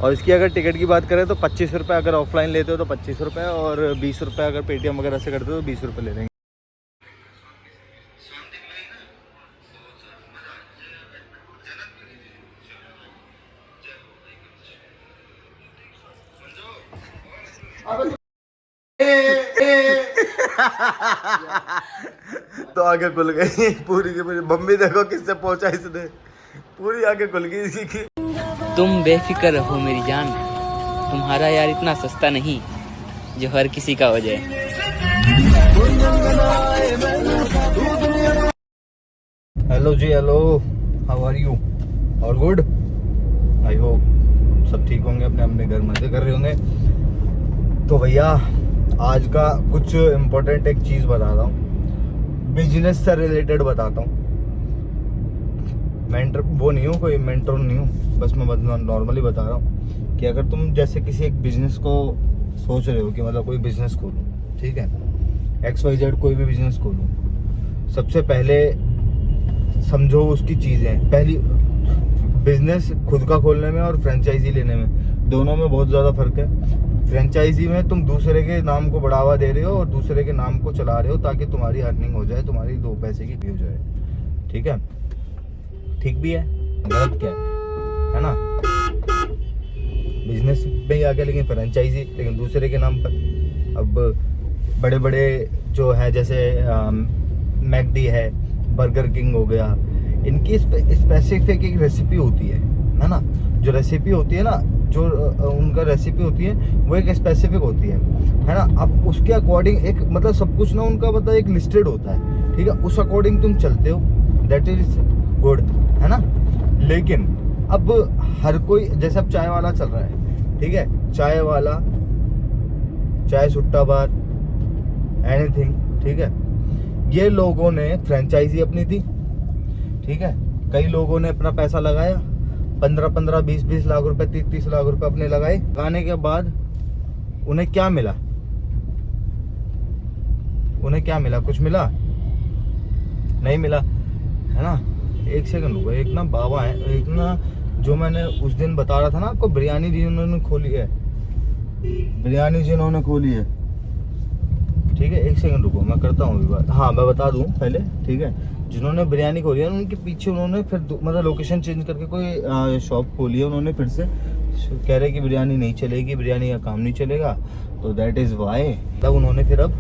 और इसकी अगर टिकट की बात करें तो 25 रुपये, अगर ऑफलाइन लेते हो तो 25 रुपये, और 20 रुपये अगर पेटीएम वगैरह से करते हो तो 20 रुपये ले लेंगे। तो आगे खुल गई पूरी की पूरी। मम्मी देखो किससे पहुंचा इसने, पूरी आगे खुल गई इसकी की। तुम बेफिक्र रहो मेरी जान, तुम्हारा यार इतना सस्ता नहीं जो हर किसी का हो जाए। Hello ji, hello, how are you? All good? I hope सब ठीक होंगे, अपने अपने घर मजे कर रहे होंगे। तो भैया आज का कुछ इम्पोर्टेंट एक चीज़ बताता हूँ, बिजनेस से रिलेटेड बताता हूँ। मेंटर वो नहीं हूँ, कोई मेंटर नहीं हूँ, बस मैं नॉर्मली बता रहा हूँ कि अगर तुम जैसे किसी एक बिजनेस को सोच रहे हो कि मतलब कोई बिजनेस खोलूँ, ठीक है, XYZ कोई भी बिजनेस खोलूँ, सबसे पहले समझो उसकी चीज़ें। पहली, बिजनेस खुद का खोलने में और फ्रेंचाइजी लेने में, दोनों में बहुत ज़्यादा फ़र्क है। फ्रेंचाइजी में तुम दूसरे के नाम को बढ़ावा दे रहे हो और दूसरे के नाम को चला रहे हो ताकि तुम्हारी अर्निंग हो जाए, तुम्हारी दो पैसे की हो जाए, ठीक है। ठीक भी है, गलत क्या है ना? बिजनेस में ही आ गया, लेकिन फ्रेंचाइजी, लेकिन दूसरे के नाम पर। अब बड़े बड़े जो है जैसे मैकडी है, बर्गर किंग हो गया, इनकी स्पेसिफिक एक रेसिपी होती है ना, जो रेसिपी होती है ना, जो उनका रेसिपी होती है वो एक स्पेसिफिक होती है ना। अब उसके अकॉर्डिंग एक मतलब सब कुछ ना उनका मतलब एक लिस्टेड होता है, ठीक है, उस अकॉर्डिंग तुम चलते हो, दैट इज गुड, है ना। लेकिन अब हर कोई, जैसे अब चाय वाला चल रहा है, ठीक है, चाय वाला, चाय सुट्टा बार, एनीथिंग, ठीक है, ये लोगों ने फ्रेंचाइजी अपनी दी, ठीक है, कई लोगों ने अपना पैसा लगाया, 15-15, 20-20 लाख रुपए, 30-30 लाख रुपए अपने लगाए। लगाने के बाद उन्हें क्या मिला? उन्हें क्या मिला? कुछ मिला नहीं मिला, है ना। एक सेकंड रुको, एक ना बाबा है, एक ना जो मैंने उस दिन बता रहा था ना आपको, बिरयानी जिन्होंने खोली है, बिरयानी जिन्होंने खोली है, ठीक है, एक सेकंड रुको, मैं करता हूँ बात। हाँ, मैं बता दूँ पहले, ठीक है, जिन्होंने बिरयानी खोली है उनके पीछे उन्होंने फिर मतलब लोकेशन चेंज करके कोई शॉप खोली है उन्होंने फिर से। कह रहे कि बिरयानी नहीं चलेगी, बिरयानी का काम नहीं चलेगा, तो दैट इज़ वाई तब उन्होंने फिर अब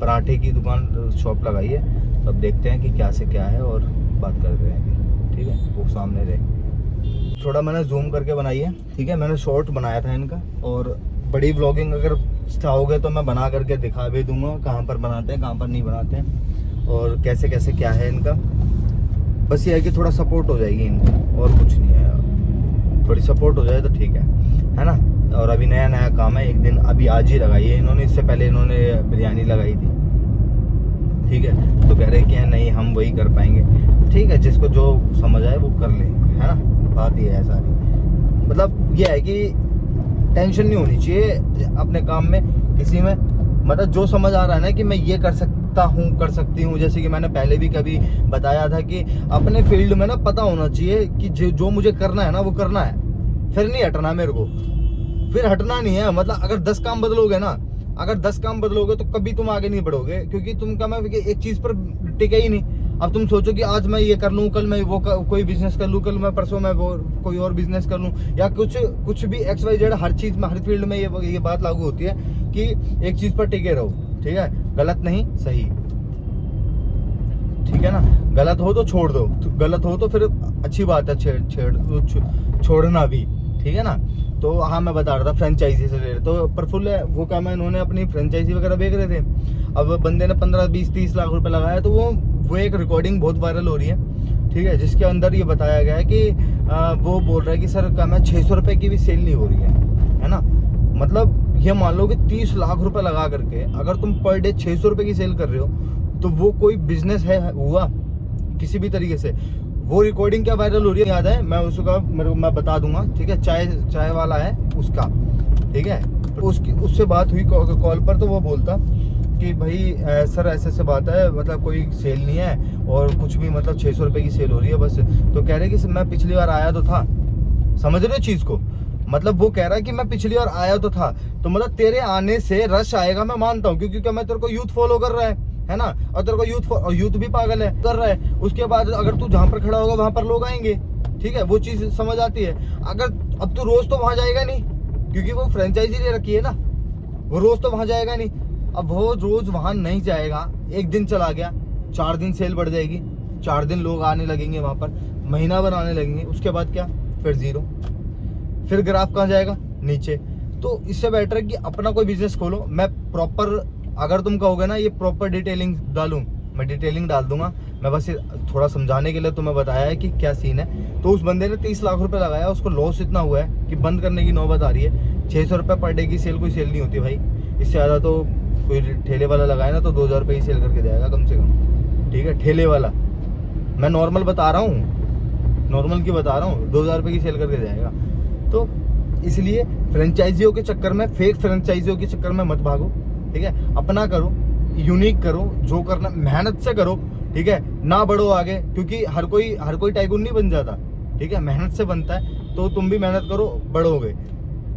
पराठे की दुकान शॉप लगाई है। तो अब देखते हैं कि क्या से क्या है और बात करते हैं, ठीक है, वो सामने रहे। थोड़ा मैंने जूम करके बनाई है, ठीक है, मैंने शॉर्ट बनाया था इनका, और बड़ी व्लॉगिंग अगर चाहोगे तो मैं बना करके दिखा भी दूंगा कहाँ पर बनाते हैं, कहाँ पर नहीं बनाते हैं, और कैसे कैसे क्या है इनका। बस ये है कि थोड़ा सपोर्ट हो जाएगी इनको, और कुछ नहीं है, थोड़ी सपोर्ट हो जाए तो ठीक है ना। और अभी नया नया काम है, एक दिन अभी आज ही लगाई है इन्होंने, इससे पहले इन्होंने बिरयानी लगाई थी, ठीक है। तो कह रहे कि नहीं हम वही कर पाएंगे, ठीक है, जिसको जो समझ आए वो कर ले, है ना। बात ये है सारी, मतलब ये है कि टेंशन नहीं होनी चाहिए अपने काम में, किसी में, मतलब जो समझ आ रहा है ना कि मैं ये कर सकता हूँ, कर सकती हूँ। जैसे कि मैंने पहले भी कभी बताया था कि अपने फील्ड में ना पता होना चाहिए कि जो मुझे करना है ना वो करना है, फिर नहीं हटना मेरे को, फिर हटना नहीं है। मतलब अगर 10 काम बदलोगे ना, अगर 10 काम बदलोगे तो कभी तुम आगे नहीं बढ़ोगे, क्योंकि तुम क्या, मैं एक चीज़ पर टिके ही नहीं। अब तुम सोचो कि आज मैं ये कर लूँ, कल मैं वो कोई बिजनेस कर लूँ, कल मैं परसों मैं वो कोई और बिजनेस कर लूँ, या कुछ भी XYZ, हर चीज़ में, हर फील्ड में ये बात लागू होती है कि एक चीज़ पर टिके रहो, ठीक है, गलत नहीं सही, ठीक है ना। गलत हो तो छोड़ दो, गलत हो तो फिर अच्छी बात है छोड़ना भी, ठीक है ना। तो हाँ, मैं बता रहा था फ्रेंचाइजी से रिलेटेड, तो प्रफुल्ल है वो काम है, इन्होंने अपनी फ्रेंचाइजी वगैरह बेच रहे थे। अब बंदे ने 15-20-30 लाख रुपए लगाया, तो वो एक रिकॉर्डिंग बहुत वायरल हो रही है, ठीक है, जिसके अंदर ये बताया गया है कि वो बोल रहा है कि सर काम है 600 रुपये की भी सेल नहीं हो रही है ना। मतलब ये मान लो कि 30 लाख रुपए लगा करके अगर तुम पर डे 600 रुपये की सेल कर रहे हो, तो वो कोई बिजनेस है हुआ किसी भी तरीके से। वो रिकॉर्डिंग क्या वायरल हो रही है याद है, मैं उसका मैं बता दूंगा, ठीक है, चाय वाला है उसका, ठीक है, उससे बात हुई कॉल पर, तो वो बोलता कि भाई सर ऐसे बात है, मतलब कोई सेल नहीं है और कुछ भी, मतलब 600 रुपये की सेल हो रही है बस। तो कह रहे कि मैं पिछली बार आया तो था, समझ रहे हो चीज़ को, मतलब वो कह रहा है कि मैं पिछली बार आया तो था, तो मतलब तेरे आने से रश आएगा मैं मानता हूँ, क्योंकि क्या मैं तेरे को यूथ फॉलो कर रहा है ना, और तेरे को यूथ भी पागल है कर रहा है। उसके बाद अगर तू जहाँ पर खड़ा होगा वहां पर लोग आएंगे, ठीक है, वो चीज समझ आती है। अगर अब तू रोज तो वहां जाएगा नहीं, क्योंकि वो फ्रेंचाइजी ले रखी है ना, वो रोज तो वहां जाएगा नहीं। अब वो रोज वहां नहीं जाएगा, एक दिन चला गया, 4 दिन सेल बढ़ जाएगी, 4 दिन लोग आने लगेंगे वहां पर, महीना बनाने लगेंगे, उसके बाद क्या, फिर जीरो, फिर ग्राफ कहाँ जाएगा, नीचे। तो इससे बेटर है कि अपना कोई बिजनेस खोलो। मैं प्रॉपर, अगर तुम कहोगे ना ये प्रॉपर डिटेलिंग डालूं, मैं डिटेलिंग डाल दूंगा। मैं बस ये थोड़ा समझाने के लिए तुम्हें बताया है कि क्या सीन है। तो उस बंदे ने 30 लाख रुपए लगाया, उसको लॉस इतना हुआ है कि बंद करने की नौबत आ रही है। 600 रुपये पर डे की सेल कोई सेल नहीं होती भाई, इससे ज़्यादा तो कोई ठेले वाला लगाए ना तो 2000 रुपये ही सेल करके जाएगा कम से कम, ठीक है, ठेले वाला। मैं नॉर्मल बता रहा हूँ, नॉर्मल की बता रहा हूँ, 2000 रुपये की सेल करके जाएगा। तो इसलिए फ्रेंचाइजियों के चक्कर में, फेक फ्रेंचाइजियों के चक्कर में मत भागो, ठीक है। अपना करो, यूनिक करो, जो करना मेहनत से करो, ठीक है, ना बढ़ो आगे, क्योंकि हर कोई टाइकून नहीं बन जाता, ठीक है, मेहनत से बनता है। तो तुम भी मेहनत करो, बढ़ोगे,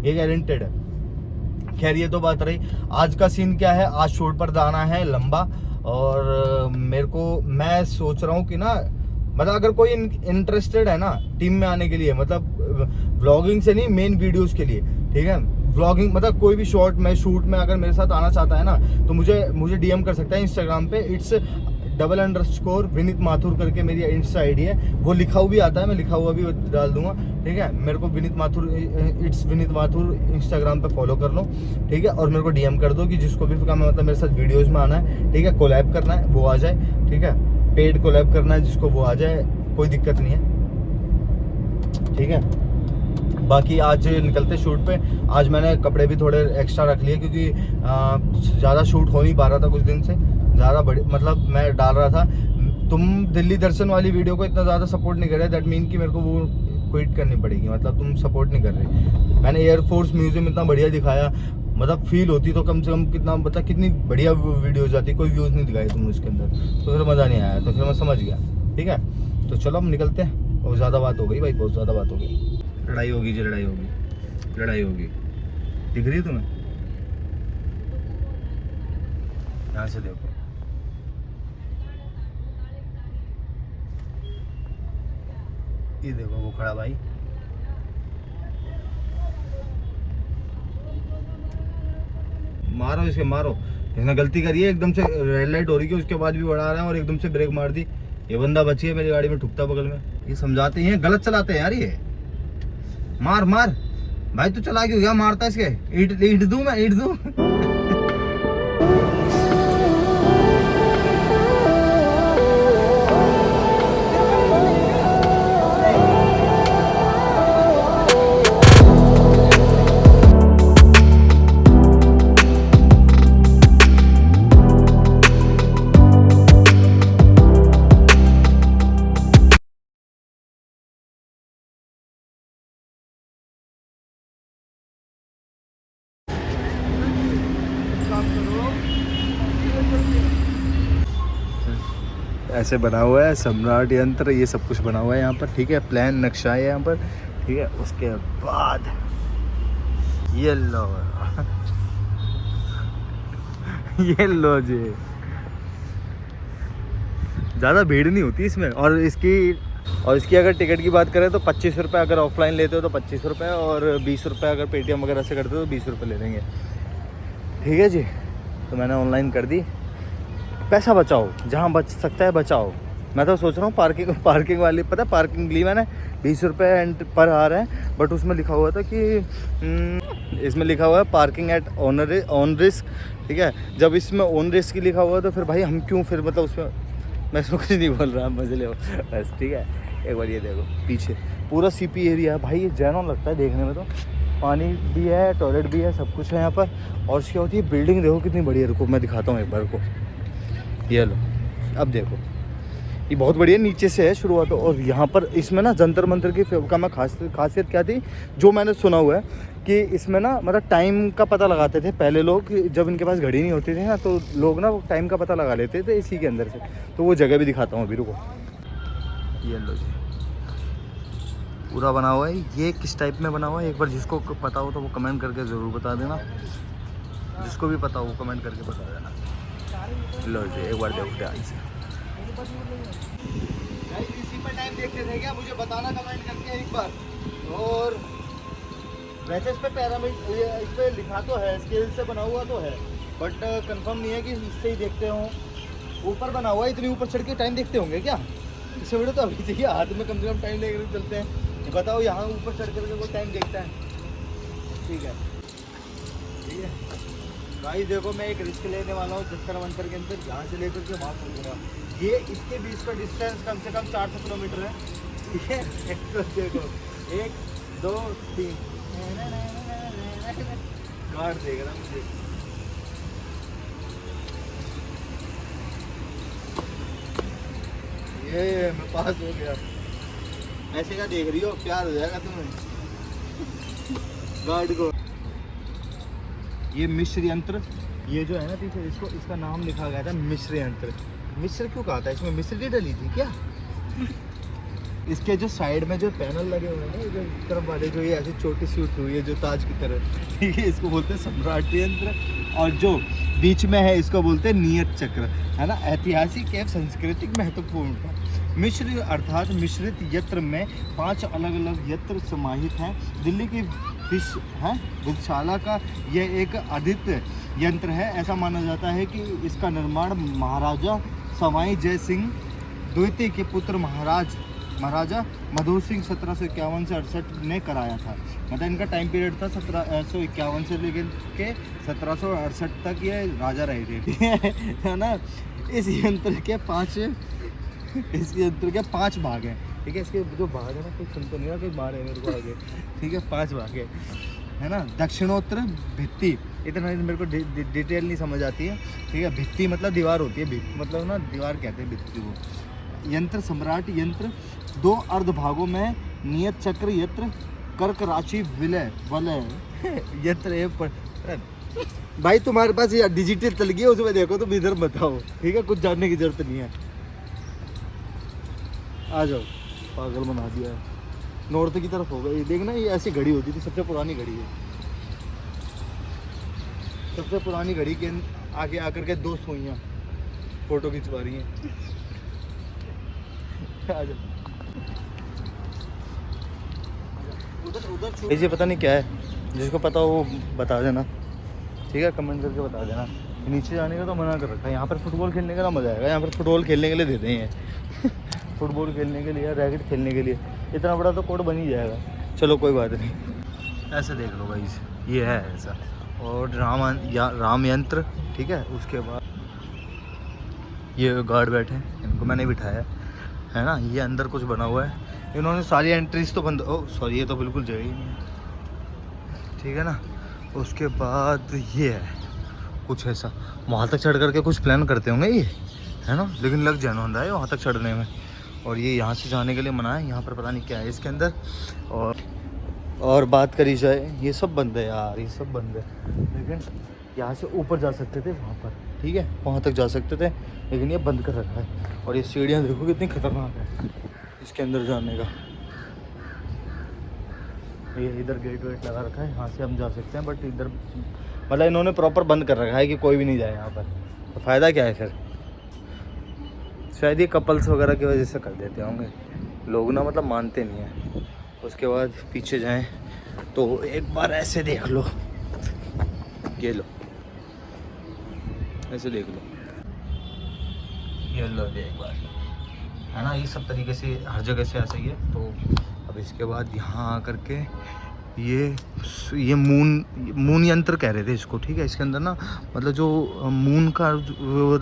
ये गारंटेड है। खैर ये तो बात रही। आज का सीन क्या है, आज शूट पर जाना है लंबा, और मैं सोच रहा हूँ कि ना, मतलब अगर कोई इंटरेस्टेड है ना टीम में आने के लिए, मतलब व्लॉगिंग से नहीं, मेन वीडियोस के लिए, ठीक है, व्लॉगिंग मतलब कोई भी शॉर्ट में शूट में अगर मेरे साथ आना चाहता है ना, तो मुझे डीएम कर सकता है इंस्टाग्राम पे। इट्स _ विनीत माथुर करके मेरी इंस्टा आईडी है, वो लिखा हुआ भी आता है, मैं लिखा हुआ भी डाल दूंगा, ठीक है। मेरे को विनीत माथुर इंस्टाग्राम पे फॉलो कर लो, ठीक है, और मेरे को डीएम कर दो कि जिसको भी मतलब मेरे साथ वीडियोस में आना है, ठीक है, कोलैब करना है वो आ जाए, ठीक है, पेड कोलैब करना है जिसको वो आ जाए, कोई दिक्कत नहीं है, ठीक है। बाकी आज निकलते शूट पे। आज मैंने कपड़े भी थोड़े एक्स्ट्रा रख लिए, क्योंकि ज़्यादा शूट हो नहीं पा रहा था कुछ दिन से, ज़्यादा बड़ी मतलब मैं डाल रहा था। तुम दिल्ली दर्शन वाली वीडियो को इतना ज़्यादा सपोर्ट नहीं कर रहे, दैट मीन कि मेरे को वो क्विट करनी पड़ेगी, मतलब तुम सपोर्ट नहीं कर रहे। मैंने एयरफोर्स म्यूजियम इतना बढ़िया दिखाया, मतलब फील होती तो कम से कम कितना, मतलब कितनी बढ़िया वीडियो जाती, कोई व्यूज़ नहीं दिखाई तुमने उसके अंदर, तो फिर मज़ा नहीं आया, तो फिर मैं समझ गया, ठीक है। तो चलो हम निकलते हैं, और ज़्यादा बात हो गई भाई, बहुत ज़्यादा बात हो गई। लड़ाई होगी जी, लड़ाई होगी, दिख रही है तुम्हें? यहाँ से देखो, ये देखो वो खड़ा भाई, मारो इसके, मारो। इसने गलती करी है, एकदम से रेड लाइट हो रही है, उसके बाद भी बढ़ा रहा है और एकदम से ब्रेक मार दी। ये बंदा बची है मेरी गाड़ी में, ठुकता बगल में। ये समझाते हैं, गलत चलाते हैं यार ये। मार भाई, तू चला क्यों गया, मारता है इसके, ईंट दूं मैं, ईंट दूं। ऐसे बना हुआ है सम्राट यंत्र, ये सब कुछ बना हुआ है यहाँ पर, ठीक है, प्लान नक्शा है यहाँ पर, ठीक है। उसके बाद ये लो ये लो जी, ज़्यादा भीड़ नहीं होती इसमें। और इसकी अगर टिकट की बात करें तो 25 रुपये, अगर ऑफलाइन लेते हो तो 25 रुपये, और 20 रुपये अगर पेटीएम वगैरह से करते हो तो 20 रुपये ले लेंगे, ठीक है जी। तो मैंने ऑनलाइन कर दी, पैसा बचाओ, जहाँ बच सकता है बचाओ। मैं तो सोच रहा हूँ पार्किंग वाली, पता है पार्किंग ली मैंने 20 रुपये पर आ रहा है, बट उसमें लिखा हुआ था कि इसमें लिखा हुआ है पार्किंग एट ऑन रिस्क, ठीक है। जब इसमें ऑन रिस्क की लिखा हुआ है तो फिर भाई हम क्यों, फिर मतलब उसमें मैं इसमें कुछ नहीं बोल रहा, मजे ले बस, ठीक है। एक बार ये देखो, पीछे पूरा सीपी एरिया है भाई, ये जैनोन लगता है देखने में, तो पानी भी है, टॉयलेट भी है, सब कुछ है यहाँ पर। और उसकी होती है बिल्डिंग, देखो कितनी बढ़िया, रुको मैं दिखाता हूँ एक बार को, ये लो, अब देखो ये बहुत बढ़िया, नीचे से है शुरुआत। और यहाँ पर इसमें ना जंतर मंतर की का मैं खासियत क्या थी, जो मैंने सुना हुआ है कि इसमें ना मतलब टाइम का पता लगाते थे पहले लोग, जब इनके पास घड़ी नहीं होती थी ना, तो लोग ना वो टाइम का पता लगा लेते थे इसी के अंदर से। तो वो जगह भी दिखाता हूँ अभी, रुको, ये लो जी, पूरा बना हुआ है। ये किस टाइप में बना हुआ है, एक बार जिसको पता हो तो वो कमेंट करके ज़रूर बता देना। जिसको भी पता हो वो कमेंट करके बता देना। लो जी एक बार देखो ध्यान से। इसी पर टाइम देखते थे क्या, मुझे बताना कमेंट करके एक बार। और वैसे इस पे पैरामीड इस पे लिखा तो है, स्केल से बना हुआ तो है, बट कंफर्म नहीं है कि इससे ही देखते हो। ऊपर बना हुआ है, इतनी ऊपर चढ़ के टाइम देखते होंगे क्या? इससे वीडियो तो अभी चाहिए, हाथ में कम से कम टाइम लेकर चलते हैं। बताओ यहाँ ऊपर चढ़ कर वो टाइम देखता है। ठीक है ठीक है भाई, देखो मैं एक रिस्क लेने वाला हूँ जंतर मंतर के अंदर, यहाँ से लेकर के वहाँ पहुँचूँगा। ये इसके बीच का डिस्टेंस कम से कम 400 किलोमीटर है। ठीक है तो देखो 1 2 3 कार्ड देख रहा मुझे। ये मैं पास हो गया। ऐसे क्या देख रही हो, प्यार हो जाएगा तुम्हें गार्ड को। ये मिश्र यंत्र, ये जो है ना पीछे इसको, इसका नाम लिखा गया था मिश्र यंत्र। मिश्र क्यों कहा था, इसमें मिश्री डली थी क्या? इसके जो साइड में जो पैनल लगे हुए हैं ना, जो तरफ वाले जो ये ऐसी छोटी सी उठी हुई है जो ताज की तरह, ठीक है, इसको बोलते हैं सम्राट यंत्र। और जो बीच में है इसको बोलते हैं नियत चक्र, है ना। ऐतिहासिक एवं सांस्कृतिक महत्वपूर्ण मिश्र अर्थात मिश्रित यंत्र में 5 अलग अलग यंत्र समाहित हैं। दिल्ली की विद्याशाला का यह एक अद्वितीय यंत्र है। ऐसा माना जाता है कि इसका निर्माण महाराजा सवाई जय सिंह द्वितीय के पुत्र महाराजा मधुर सिंह 1751 से 68 ने कराया था। मतलब इनका टाइम पीरियड था 1751 से लेकर के 1768 तक ये राजा रहे थे, ठीक है ना। इस यंत्र के 5 भाग हैं, ठीक है। इसके जो भाग है ना, कोई सुन तो नहीं रहा, कोई मार है मेरे को आगे, ठीक है। 5 भाग है ना। दक्षिणोत्तर भित्ति, इतना मेरे को डिटेल नहीं समझ आती है, ठीक है। भित्ति मतलब दीवार होती है, भित्ति मतलब ना दीवार कहते हैं भित्ति को। यंत्र सम्राट यंत्र 2 अर्ध भागों में नियत चक्र यंत्र, कर्क राशि विलय यंत्र। भाई तुम्हारे पास ये डिजिटल चल गई है, उसमें देखो तुम इधर बताओ, ठीक है। कुछ जानने की जरूरत नहीं है, आ जाओ। पागल बना दिया है। नॉर्थ की तरफ होगा ये, देखना ये ऐसी घड़ी होती थी, सबसे पुरानी घड़ी है। सबसे पुरानी घड़ी के आगे आकर के 2 सुइयां फोटो खिंचवा रही हैं। उधर पता नहीं क्या है, जिसको पता हो वो बता देना, ठीक है। कमेंट करके बता देना। नीचे जाने का तो मना कर रखा है, यहाँ पर फुटबॉल खेलने का ना मज़ा आएगा। यहाँ पर फुटबॉल खेलने के लिए देते हैं फुटबॉल खेलने के लिए या रैकेट खेलने के लिए इतना बड़ा तो कोर्ट बन ही जाएगा। चलो कोई बात नहीं, ऐसे देख लो भाई, ये है ऐसा। और राम यंत्र, ठीक है। उसके बाद ये गार्ड बैठे हैं, इनको मैंने बिठाया है ना। ये अंदर कुछ बना हुआ है, इन्होंने सारी एंट्रीज तो बंद, ओ सॉरी ये तो बिल्कुल जगह ही नहीं है, ठीक है ना। उसके बाद ये है कुछ ऐसा, वहाँ तक चढ़ करके कुछ प्लान करते होंगे ये, है ना। लेकिन लग जाना होता है वहाँ तक चढ़ने में। और ये यहाँ से जाने के लिए मना है, यहाँ पर पता नहीं क्या है इसके अंदर। और बात करी जाए, ये सब बंद है यार, ये सब बंद है। लेकिन यहाँ से ऊपर जा सकते थे वहाँ पर, ठीक है, वहाँ तक जा सकते थे, लेकिन ये बंद कर रखा है। और ये सीढ़ियाँ देखो कितनी खतरनाक है इसके अंदर जाने का। ये इधर गेट वेट लगा रखा है, यहाँ से हम जा सकते हैं, बट इधर मतलब इन्होंने प्रॉपर बंद कर रखा है कि कोई भी नहीं जाए यहाँ पर। तो फ़ायदा क्या है फिर? शायद ये कपल्स वगैरह की वजह से कर देते होंगे लोग ना, मतलब मानते नहीं हैं। उसके बाद पीछे जाएं तो एक बार ऐसे देख लो, ये लो, ऐसे देख लो, ये लो एक बार, है ना। ये सब तरीके से हर जगह से ऐसे ही है। तो अब इसके बाद यहाँ आकर के ये मून यंत्र कह रहे थे इसको, ठीक है। इसके अंदर ना मतलब जो मून का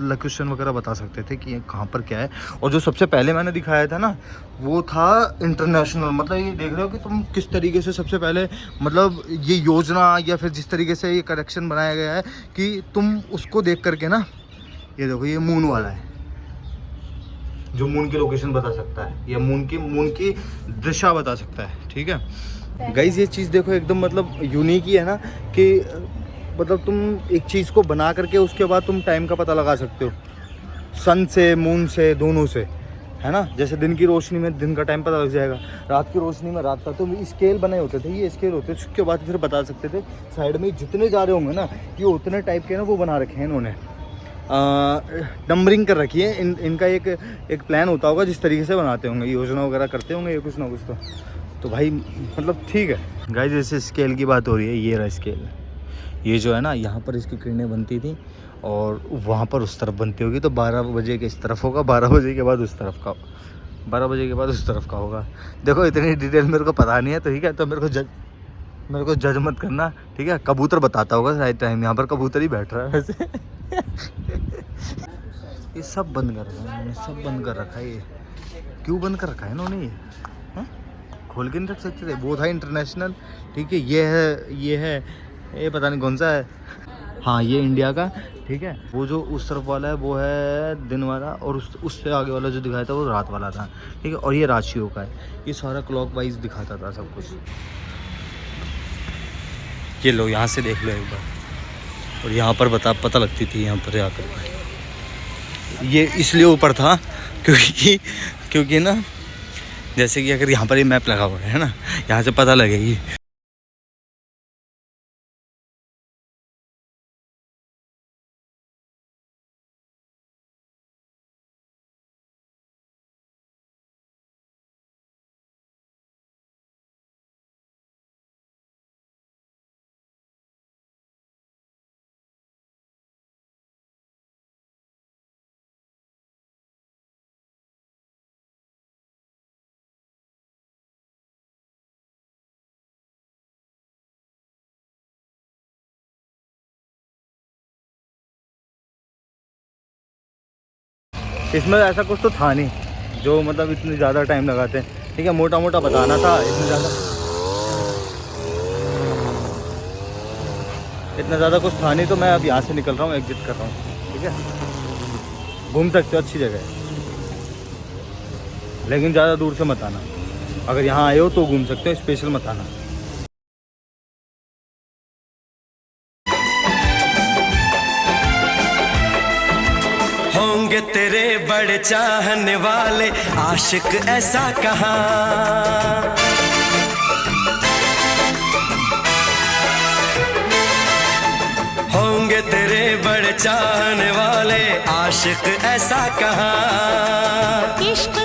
लोकेशन वगैरह बता सकते थे कि ये कहाँ पर क्या है। और जो सबसे पहले मैंने दिखाया था ना, वो था इंटरनेशनल। मतलब ये देख रहे हो कि तुम किस तरीके से सबसे पहले, मतलब ये योजना या फिर जिस तरीके से ये करेक्शन बनाया गया है कि तुम उसको देख करके ना, ये देखो ये मून वाला है जो मून की लोकेशन बता सकता है, या मून की दिशा बता सकता है, ठीक है। गाइस ये चीज़ देखो एकदम मतलब यूनिक ही है ना, कि मतलब तुम एक चीज़ को बना करके उसके बाद तुम टाइम का पता लगा सकते हो, सन से मून से दोनों से, है ना। जैसे दिन की रोशनी में दिन का टाइम पता लग जाएगा, रात की रोशनी में रात का। तो स्केल बने होते थे, ये स्केल होते थे, उसके बाद फिर बता सकते थे साइड में जितने जा रहे होंगे ना, ये उतने टाइप के ना वो बना रखे हैं इन्होंने, नंबरिंग कर रखी है। इनका एक प्लान होता होगा जिस तरीके से बनाते होंगे, योजना वगैरह करते होंगे ये कुछ ना कुछ। तो भाई मतलब ठीक है गाइस। जैसे स्केल की बात हो रही है, ये रहा स्केल। ये जो है ना, यहाँ पर इसकी किरणें बनती थी और वहाँ पर उस तरफ बनती होगी। तो 12 बजे के इस तरफ होगा, 12 बजे के बाद उस तरफ का, 12 बजे के बाद उस तरफ का होगा। देखो इतनी डिटेल मेरे को पता नहीं है, तो ठीक है, तो मेरे को जज मत करना, ठीक है। कबूतर बताता होगा शायद टाइम, यहाँ पर कबूतर ही बैठ रहा है वैसे। ये सब बंद कर रखा है इन्होंने, सब बंद कर रखा है। ये क्यों बंद कर रखा है इन्होंने? ये खोल के नहीं रख सकते थे? वो था इंटरनेशनल, ठीक है। ये है ये पता नहीं कौन सा है। हाँ ये इंडिया का, ठीक है। वो जो उस तरफ वाला है वो है दिन वाला, और उससे आगे वाला जो दिखाया था वो रात वाला था, ठीक है। और ये राशियों का है, ये सारा क्लॉक वाइज दिखाता था सब कुछ। ये लो यहाँ से देख लो एक बार, और यहाँ पर पता लगती थी यहाँ पर आकर। ये इसलिए ऊपर था क्योंकि ना, जैसे कि अगर यहाँ पर ये मैप लगा हुआ है ना, यहाँ से पता लगेगी। इसमें ऐसा कुछ तो था नहीं जो मतलब इतने ज़्यादा टाइम लगाते हैं, ठीक है। मोटा मोटा बताना था, इतना ज़्यादा कुछ था नहीं। तो मैं अब यहाँ से निकल रहा हूँ, एग्जिट कर रहा हूँ, ठीक है। घूम सकते हो, अच्छी जगह है, लेकिन ज़्यादा दूर से मत आना। अगर यहाँ आए हो तो घूम सकते हो, स्पेशल मत आना। होंगे तेरे बड़े चाहने वाले आशिक ऐसा कहाँ, होंगे तेरे बड़े चाहने वाले आशिक ऐसा कहाँ। इश्क